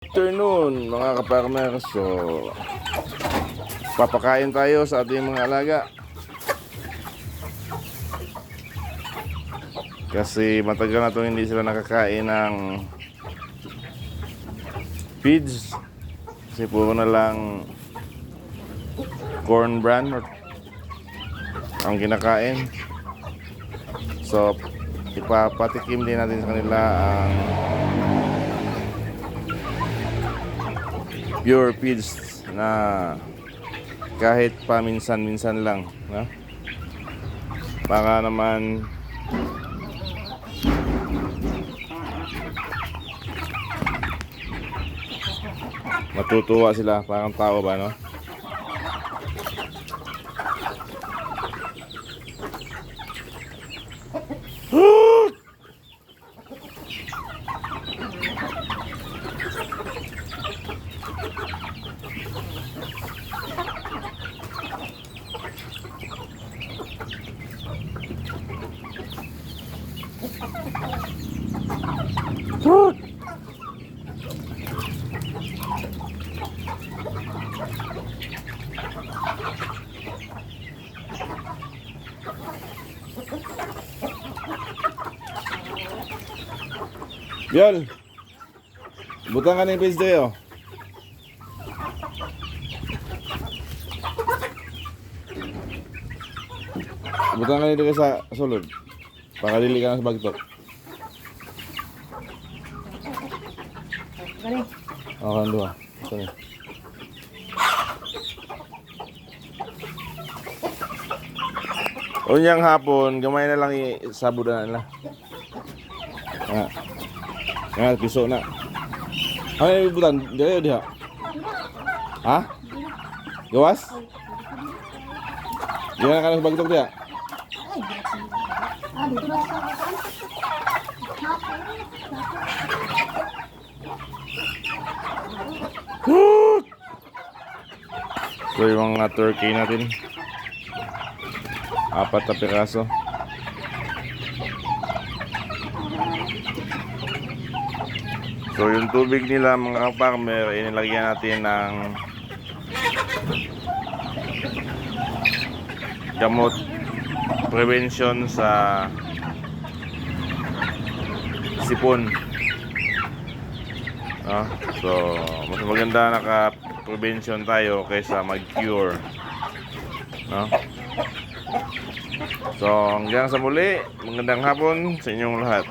Afternoon mga kaparmer. So papakain tayo sa ating mga alaga kasi matagal na itong hindi sila nakakain ng feeds kasi puro na lang corn bran ang kinakain. So ipapatikim din natin sa kanila ang pure feeds na kahit paminsan-minsan lang, no? Para naman matutuwa sila, parang tao ba, no? Biol, butang ka na yung page tayo. Butang ka na dito sa sulod. Pakadili ka na sa bagtok. Oo, kan dua. Sini. Unyang hapon, gamay na lang isabod na nila. Nga, piso na. Ano yung ibutan? Diyo, diyo. Ha? Gawas? Diyan na ka na sa bagtok diya. So yung mga turkey natin 4 na piraso. So yung tubig nila mga farmer, inilagyan natin ng gamot prevention sa sipon. So mas maganda naka-prevention tayo kaysa mag-cure, no? So hanggang sa muli, magandang hapon sa inyong lahat.